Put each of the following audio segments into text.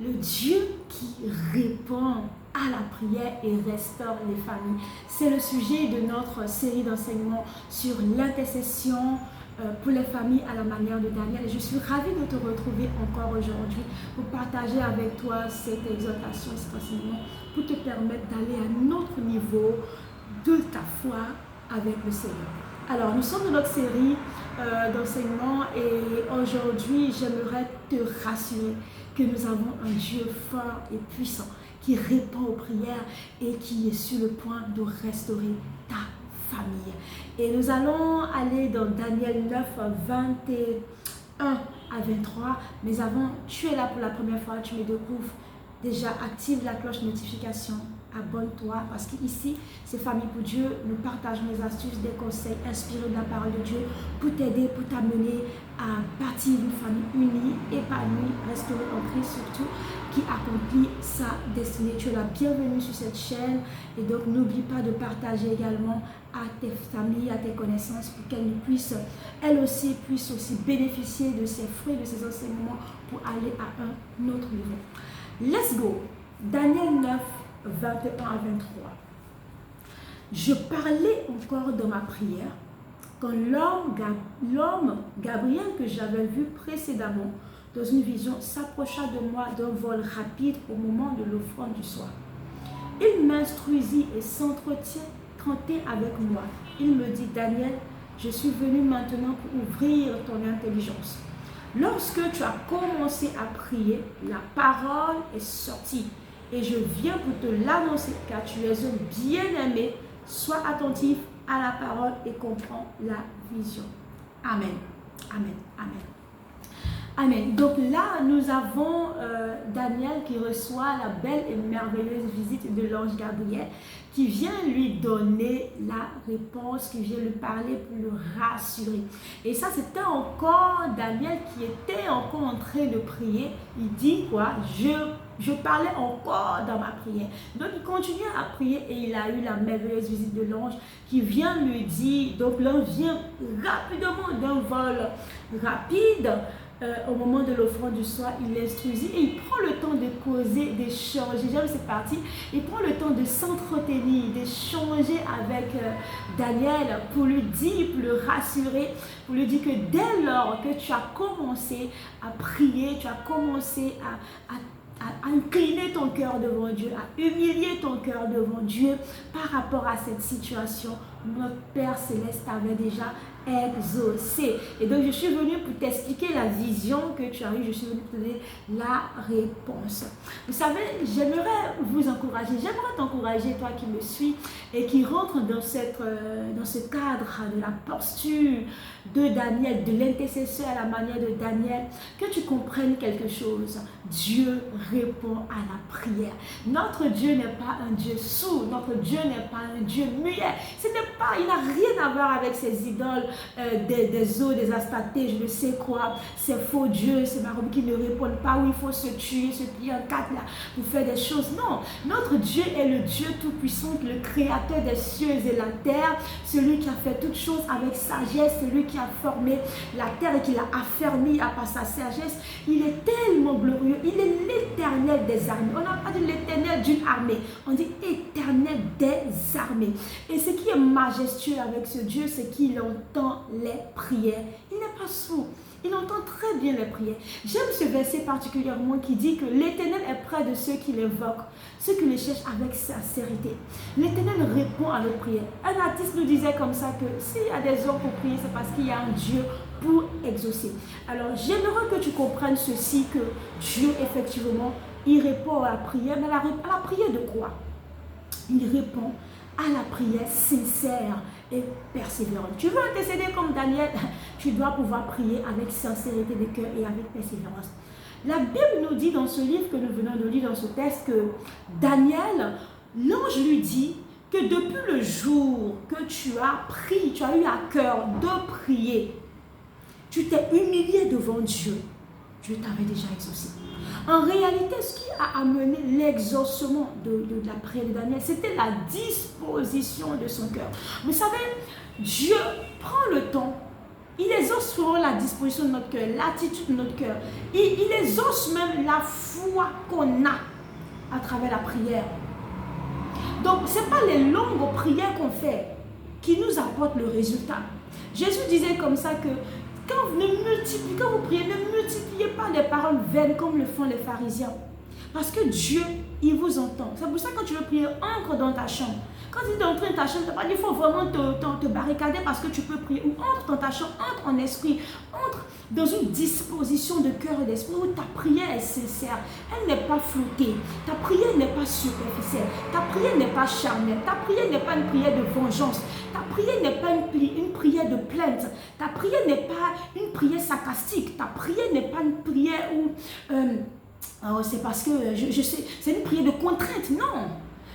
le Dieu qui répond à la prière et restaure les familles. C'est le sujet de notre série d'enseignements sur l'intercession pour les familles à la manière de Daniel. Et je suis ravie de te retrouver encore aujourd'hui pour partager avec toi cette exhortation, cet enseignement, pour te permettre d'aller à un autre niveau de ta foi avec le Seigneur. Alors, nous sommes dans notre série d'enseignements et aujourd'hui, j'aimerais te rassurer que nous avons un Dieu fort et puissant qui répond aux prières et qui est sur le point de restaurer ta famille. Et nous allons aller dans Daniel 9, 21 à 23. Mais avant, tu es là pour la première fois, tu me découvres. Déjà, active la cloche notification. Abonne-toi parce qu'ici, c'est Famille pour Dieu. Nous partageons des astuces, des conseils inspirés de la parole de Dieu pour t'aider, pour t'amener à bâtir une famille unie, épanouie, restaurée en Christ surtout, qui accomplit sa destinée. Tu es la bienvenue sur cette chaîne et donc n'oublie pas de partager également à tes familles, à tes connaissances pour qu'elles puissent aussi bénéficier de ces fruits, de ces enseignements pour aller à un autre niveau. Let's go! Daniel 9, 21 à 23. Je parlais encore dans ma prière quand l'homme Gabriel que j'avais vu précédemment dans une vision s'approcha de moi d'un vol rapide au moment de l'offrande du soir. Il m'instruisit et s'entretenait avec moi. Il me dit, Daniel, je suis venu maintenant pour ouvrir ton intelligence. Lorsque tu as commencé à prier, la parole est sortie. Et je viens pour te l'annoncer car tu es un bien-aimé. Sois attentif à la parole et comprends la vision. Amen. Amen. Amen. Amen. Donc là, nous avons Daniel qui reçoit la belle et merveilleuse visite de l'ange Gabriel qui vient lui donner la réponse, qui vient lui parler pour le rassurer. Et ça, c'était encore Daniel qui était encore en train de prier. Il dit quoi? Je parlais encore dans ma prière. Donc, il continue à prier et il a eu la merveilleuse visite de l'ange qui vient lui dire, donc l'ange vient rapidement d'un vol rapide. Au moment de l'offrande du soir, il l'instruisit et il prend le temps de causer, d'échanger. J'aime cette partie. Il prend le temps de s'entretenir, d'échanger avec Daniel pour lui dire, pour le rassurer, pour lui dire que dès lors que tu as commencé à prier, tu as commencé à incliner ton cœur devant Dieu, à humilier ton cœur devant Dieu par rapport à cette situation, notre Père Céleste avait déjà exaucé. Et donc je suis venue pour t'expliquer la vision que tu as eue, je suis venue pour te donner la réponse. Vous savez, j'aimerais vous encourager, j'aimerais t'encourager, toi qui me suis et qui rentre dans ce cadre de la posture de Daniel, de l'intercesseur à la manière de Daniel, que tu comprennes quelque chose. Dieu répond à la prière. Notre Dieu n'est pas un Dieu sourd, notre Dieu n'est pas un Dieu muet. Il n'a rien à voir avec ces idoles, des os, des astatés, je ne sais quoi, ces faux dieux, ces marabouts qui ne répondent pas, où il faut se tuer, se plier en quatre là, pour faire des choses. Non, notre Dieu est le Dieu tout-puissant, le créateur des cieux et la terre, celui qui a fait toutes choses avec sagesse, celui qui a formé la terre et qui l'a affermi par sa sagesse. Il est tellement glorieux, il est l'éternel des armées. On n'a pas dit l'éternel d'une armée, on dit éternel des armées. Et ce qui est majestueux avec ce Dieu, c'est qu'il entend les prières. Il n'est pas sourd. Il entend très bien les prières. J'aime ce verset particulièrement qui dit que l'Éternel est près de ceux qui l'invoquent, ceux qui le cherchent avec sincérité. L'Éternel répond à leurs prières. Un artiste nous disait comme ça que s'il y a des hommes pour prier, c'est parce qu'il y a un Dieu pour exaucer. Alors j'aimerais que tu comprennes ceci, que Dieu effectivement, il répond à la prière, mais à la prière de quoi? Il répond à la prière sincère et persévérante. Tu veux intercéder comme Daniel, tu dois pouvoir prier avec sincérité de cœur et avec persévérance. La Bible nous dit dans ce livre que nous venons de lire, dans ce texte, que Daniel, l'ange lui dit que depuis le jour que tu as eu à cœur de prier, tu t'es humilié devant Dieu, Dieu t'avait déjà exaucé. En réalité, ce qui a amené l'exaucement de la prière de Daniel, c'était la disposition de son cœur. Vous savez, Dieu prend le temps Il exauce souvent la disposition de notre cœur, l'attitude de notre cœur. Il exauce même la foi qu'on a à travers la prière. Donc, ce n'est pas les longues prières qu'on fait qui nous apportent le résultat. Jésus disait comme ça que quand vous priez, ne multipliez pas les paroles vaines comme le font les pharisiens. Parce que Dieu, il vous entend. C'est pour ça que quand tu veux prier, entre dans ta chambre. Quand tu es dans ta chambre, il faut vraiment te barricader parce que tu peux prier. Ou entre dans ta chambre, entre en esprit, entre dans une disposition de cœur et d'esprit où ta prière est sincère. Elle n'est pas flottée. Ta prière n'est pas superficielle. Ta prière n'est pas charnelle. Ta prière n'est pas une prière de vengeance. Ta prière n'est pas une prière de plainte. Ta prière n'est pas une prière sarcastique. Ta prière n'est pas une prière où... c'est parce que je sais, c'est une prière de contrainte. Non.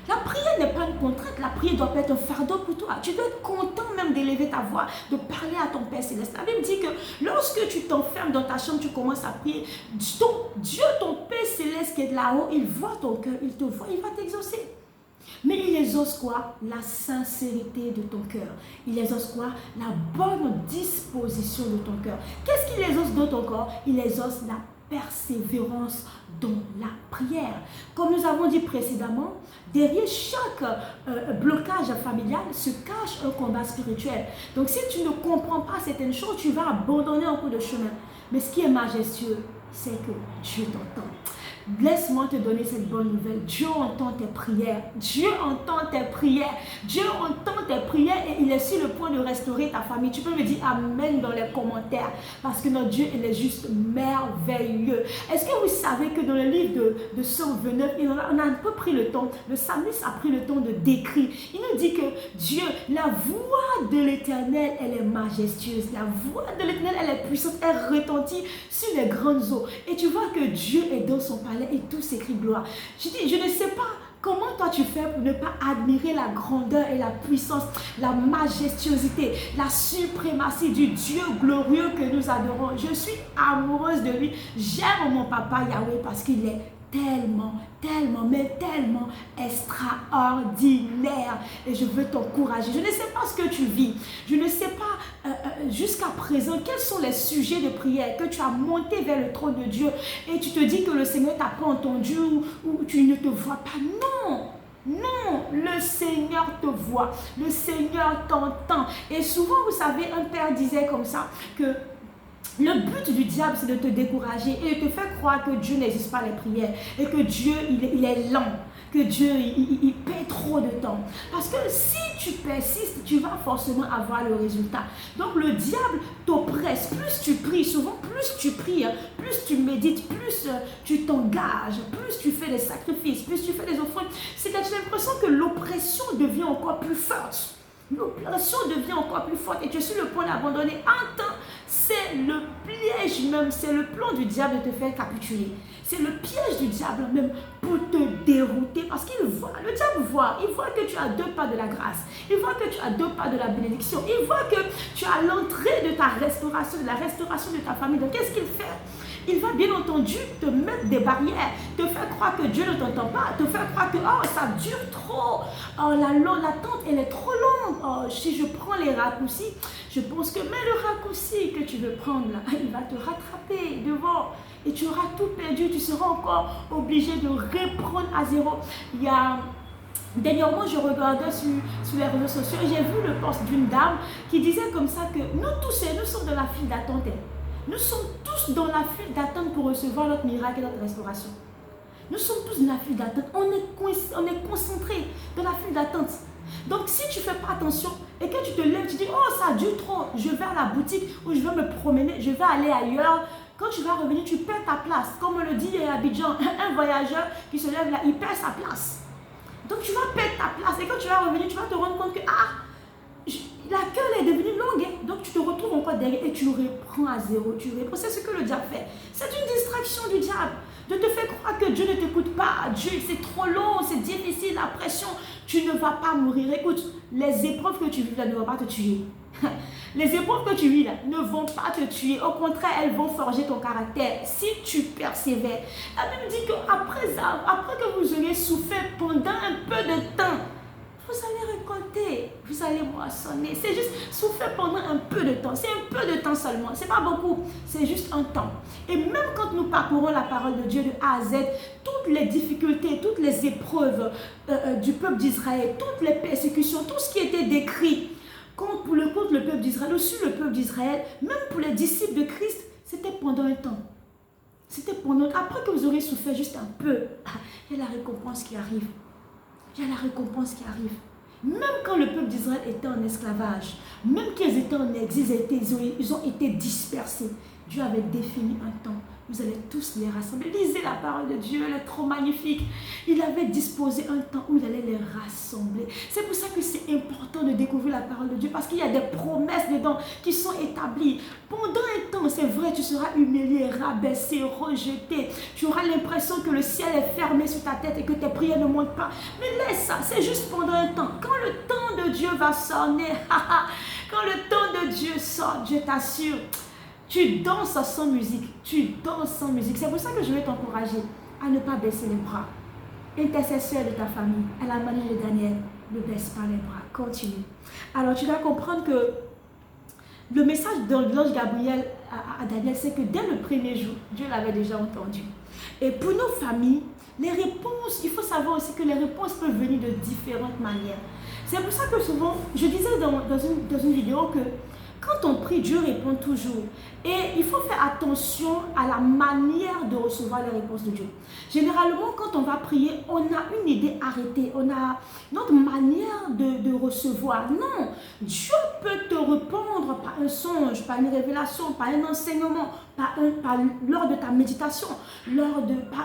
La prière n'est pas une contrainte, la prière doit pas être un fardeau pour toi. Tu dois être content même d'élever ta voix, de parler à ton Père Céleste. La Bible dit que lorsque tu t'enfermes dans ta chambre, tu commences à prier. Dieu, ton Père Céleste qui est là-haut, il voit ton cœur, il te voit, il va t'exaucer. Mais il exauce quoi? La sincérité de ton cœur. Il exauce quoi? La bonne disposition de ton cœur. Qu'est-ce qu'il exauce dans ton corps? Il exauce la persévérance dans la prière. Comme nous avons dit précédemment, derrière chaque blocage familial se cache un combat spirituel. Donc si tu ne comprends pas certaines choses, tu vas abandonner en cours de chemin. Mais ce qui est majestueux, c'est que Dieu t'entend. Laisse-moi te donner cette bonne nouvelle. Dieu entend tes prières. Dieu entend tes prières. Dieu entend tes prières et il est sur le point de restaurer ta famille. Tu peux me dire Amen dans les commentaires parce que notre Dieu, il est juste merveilleux. Est-ce que vous savez que dans le livre de Psaume 29, on a un peu pris le temps, le psalmiste a pris le temps de décrire. Il nous dit que Dieu, la voix de l'Éternel, elle est majestueuse. La voix de l'Éternel, elle est puissante. Elle retentit sur les grandes eaux. Et tu vois que Dieu est dans son palais et tout s'écrit gloire. Je dis, je ne sais pas comment toi tu fais pour ne pas admirer la grandeur et la puissance, la majestuosité, la suprématie du Dieu glorieux que nous adorons. Je suis amoureuse de lui. J'aime mon papa Yahweh parce qu'il est tellement extraordinaire. Et je veux t'encourager. Je ne sais pas ce que tu vis. Je ne sais pas jusqu'à présent quels sont les sujets de prière que tu as monté vers le trône de Dieu et tu te dis que le Seigneur t'a pas entendu ou tu ne te vois pas. Non. Non, le Seigneur te voit. Le Seigneur t'entend. Et souvent, vous savez, un père disait comme ça que le but du diable, c'est de te décourager et de te faire croire que Dieu n'existe pas les prières et que Dieu, il est lent, que Dieu, il paie trop de temps. Parce que si tu persistes, tu vas forcément avoir le résultat. Donc le diable t'oppresse. Plus tu pries, souvent plus tu pries, plus tu médites, plus tu t'engages, plus tu fais des sacrifices, plus tu fais des offrandes. C'est que j'ai l'impression que l'oppression devient encore plus forte. L'oppression devient encore plus forte et tu es sur le point d'abandonner. Attends, c'est le piège même, c'est le plan du diable de te faire capituler. C'est le piège du diable même pour te dérouter parce qu'il voit, le diable voit, il voit que tu as 2 pas de la grâce, il voit que tu as 2 pas de la bénédiction, il voit que tu as l'entrée de ta restauration, de la restauration de ta famille. Donc qu'est-ce qu'il fait? Il va bien entendu te mettre des barrières, te faire croire que Dieu ne t'entend pas, te faire croire que oh, ça dure trop, oh, l'attente elle est trop longue, oh, si je prends les raccourcis, je pense que mais le raccourci que tu veux prendre là, il va te rattraper devant et tu auras tout perdu, tu seras encore obligé de reprendre à zéro. Dernièrement, je regardais sur les réseaux sociaux et j'ai vu le post d'une dame qui disait comme ça que nous tous, nous sommes dans la file d'attente. Nous sommes tous dans la file d'attente pour recevoir notre miracle et notre restauration. Nous sommes tous dans la file d'attente. On est concentrés dans la file d'attente. Donc si tu ne fais pas attention et que tu te lèves, tu dis oh ça dure trop, je vais à la boutique ou je vais me promener, je vais aller ailleurs. Quand tu vas revenir, tu perds ta place. Comme on le dit à Abidjan, un voyageur qui se lève là, il perd sa place. Donc tu vas perdre ta place et quand tu vas revenir, tu vas te rendre compte que la queue est devenue longue. Donc tu te retrouves encore derrière et tu reprends à zéro. C'est ce que le diable fait. C'est une distraction du diable. De te faire croire que Dieu ne t'écoute pas. Dieu, c'est trop long, c'est difficile, la pression. Tu ne vas pas mourir. Écoute, les épreuves que tu vis là ne vont pas te tuer. Les épreuves que tu vis là ne vont pas te tuer. Au contraire, elles vont forger ton caractère si tu persévères. La Bible dit qu'après que vous aurez souffert pendant un peu de temps, vous allez récolter. vous allez moissonner. C'est juste souffler pendant un peu de temps. C'est un peu de temps seulement. C'est pas beaucoup. C'est juste un temps. Et même quand nous parcourons la parole de Dieu de A à Z, toutes les difficultés, toutes les épreuves du peuple d'Israël, toutes les persécutions, tout ce qui était décrit contre le peuple d'Israël, sur le peuple d'Israël, même pour les disciples de Christ, c'était pendant un temps. C'était pendant... Après que vous aurez souffert juste un peu, il y a la récompense qui arrive. Il y a la récompense qui arrive. Même quand le peuple d'Israël était en esclavage, même qu'ils étaient en exil, ils ont été dispersés. Dieu avait défini un temps. Vous allez tous les rassembler. Lisez la parole de Dieu, elle est trop magnifique. Il avait disposé un temps où il allait les rassembler. C'est pour ça que c'est important de découvrir la parole de Dieu, parce qu'il y a des promesses dedans qui sont établies. Pendant un temps, c'est vrai, tu seras humilié, rabaissé, rejeté. Tu auras l'impression que le ciel est fermé sur ta tête et que tes prières ne montent pas. Mais laisse ça, c'est juste pendant un temps. Quand le temps de Dieu va sonner, quand le temps de Dieu sort, je t'assure, tu danses sans musique. Tu danses sans musique. C'est pour ça que je vais t'encourager à ne pas baisser les bras. Intercesseur de ta famille, à la manière de Daniel, ne baisse pas les bras. Continue. Alors tu vas comprendre que le message de l'ange Gabriel à Daniel, c'est que dès le premier jour, Dieu l'avait déjà entendu. Et pour nos familles, les réponses, il faut savoir aussi que les réponses peuvent venir de différentes manières. C'est pour ça que souvent, je disais dans une vidéo que quand on prie, Dieu répond toujours. Et il faut faire attention à la manière de recevoir les réponses de Dieu. Généralement, quand on va prier, on a une idée arrêtée. On a notre manière de recevoir. Non, Dieu peut te répondre par un songe, par une révélation, par un enseignement, lors de ta méditation,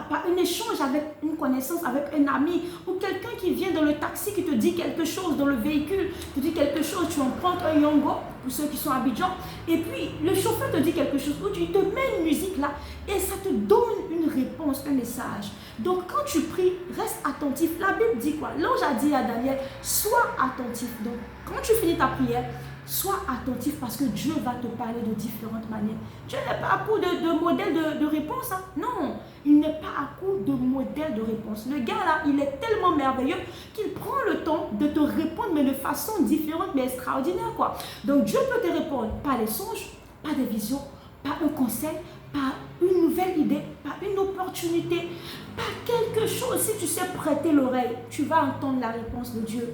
par un échange avec une connaissance, avec un ami, ou quelqu'un qui vient dans le taxi qui te dit quelque chose, dans le véhicule, te dit quelque chose, tu empruntes un Yongo, pour ceux qui sont à Abidjan, et puis le chauffeur te dit quelque chose, ou tu te mets une musique là, et ça te donne une réponse, un message. Donc quand tu pries, reste attentif. La Bible dit quoi? L'ange a dit à Daniel, sois attentif. Donc quand tu finis ta prière, sois attentif parce que Dieu va te parler de différentes manières. Dieu n'est pas à coup de modèle de réponse. Hein? Non, il n'est pas à coup de modèle de réponse. Le gars là, il est tellement merveilleux qu'il prend le temps de te répondre, mais de façon différente, mais extraordinaire, quoi. Donc Dieu peut te répondre par les songes, par des visions, par un conseil, par une nouvelle idée, par une opportunité, par quelque chose. Si tu sais prêter l'oreille, tu vas entendre la réponse de Dieu.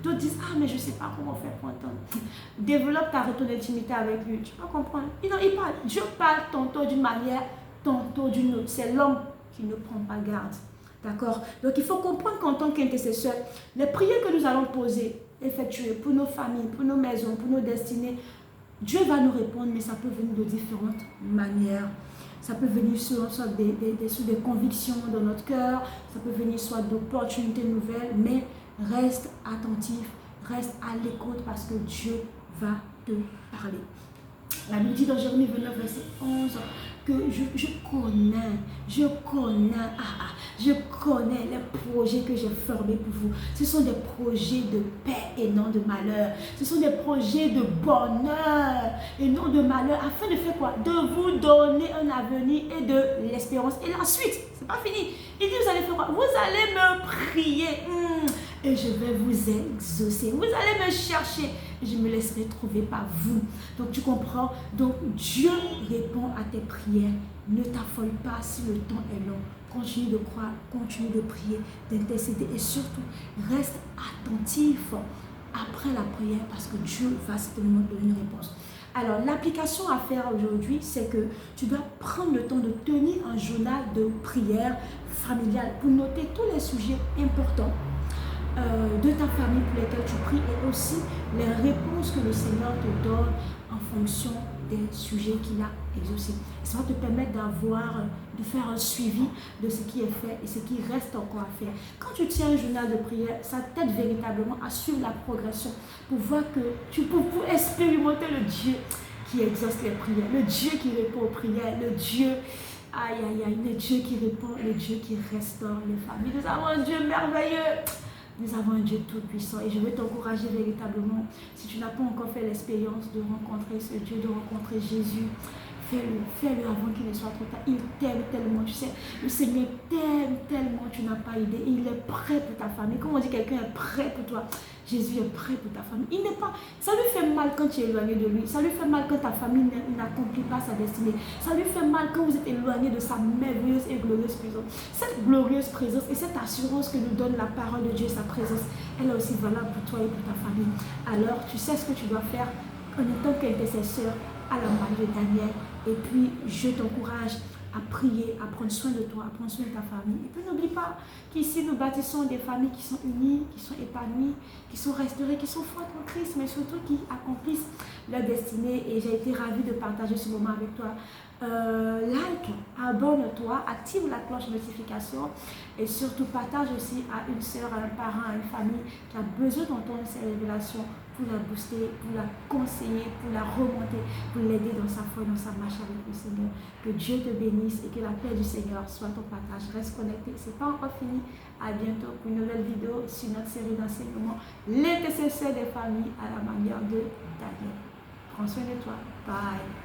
D'autres disent, ah mais je ne sais pas comment faire pour entendre. Développe ton intimité avec lui, tu vas comprendre. Il parle. Dieu parle tantôt d'une manière, tantôt d'une autre. C'est l'homme qui ne prend pas garde. D'accord? Donc il faut comprendre qu'en tant qu'intercesseur, les prières que nous allons poser, effectuer pour nos familles, pour nos maisons, pour nos destinées, Dieu va nous répondre, mais ça peut venir de différentes manières. Ça peut venir soit sous des convictions dans notre cœur, ça peut venir soit d'opportunités nouvelles, mais reste attentif, reste à l'écoute parce que Dieu va te parler. La Bible dit dans Jérémie 29, verset 11, que je connais les projets que j'ai formés pour vous. Ce sont des projets de paix et non de malheur. Ce sont des projets de bonheur et non de malheur. Afin de faire quoi? De vous donner un avenir et de l'espérance. Et la suite, c'est pas fini. Il dit, vous allez faire quoi? Vous allez me prier. Et je vais vous exaucer. Vous allez me chercher et je me laisserai trouver par vous. Donc tu comprends? Donc Dieu répond à tes prières. Ne t'affole pas si le temps est long. Continue de croire, continue de prier, d'intercéder et surtout reste attentif après la prière parce que Dieu va certainement te donner une réponse. Alors l'application à faire aujourd'hui, c'est que tu dois prendre le temps de tenir un journal de prière familiale pour noter tous les sujets importants de ta famille pour lesquels tu pries et aussi les réponses que le Seigneur te donne en fonction des sujets qu'il a exaucés. Ça va te permettre de faire un suivi de ce qui est fait et ce qui reste encore à faire. Quand tu tiens un journal de prière, ça t'aide véritablement à suivre la progression pour voir que tu peux expérimenter le Dieu qui exauce les prières, le Dieu qui répond aux prières, le Dieu, le Dieu qui répond, le Dieu qui restaure les familles. Nous avons un Dieu merveilleux. Nous avons un Dieu tout-puissant et je veux t'encourager véritablement, si tu n'as pas encore fait l'expérience de rencontrer ce Dieu, de rencontrer Jésus, fais-le avant qu'il ne soit trop tard. Il t'aime tellement, tu sais, le Seigneur t'aime tellement, tu n'as pas idée. Il est prêt pour ta famille. Comme on dit, quelqu'un est prêt pour toi. Jésus est prêt pour ta famille. Il n'est pas, ça lui fait mal quand tu es éloigné de lui. Ça lui fait mal quand ta famille n'accomplit pas sa destinée. Ça lui fait mal quand vous êtes éloigné de sa merveilleuse et glorieuse présence. Cette glorieuse présence et cette assurance que nous donne la parole de Dieu, sa présence, elle est aussi valable pour toi et pour ta famille. Alors, tu sais ce que tu dois faire en étant qu'intercesseur à la manière de Daniel. Et puis, je t'encourage à prier, à prendre soin de toi, à prendre soin de ta famille. Et puis n'oublie pas qu'ici nous bâtissons des familles qui sont unies, qui sont épanouies, qui sont restaurées, qui sont fortes en Christ, mais surtout qui accomplissent leur destinée. Et j'ai été ravie de partager ce moment avec toi. Like, abonne-toi, active la cloche de notification et surtout partage aussi à une soeur, à un parent, à une famille qui a besoin d'entendre ces révélations pour la booster, pour la conseiller, pour la remonter, pour l'aider dans sa foi, dans sa marche avec le Seigneur. Que Dieu te bénisse et que la paix du Seigneur soit ton partage. Reste connecté, c'est pas encore fini. À bientôt pour une nouvelle vidéo sur notre série d'enseignements, l'intercesseur des familles à la manière de Daniel. Prends soin de toi. Bye.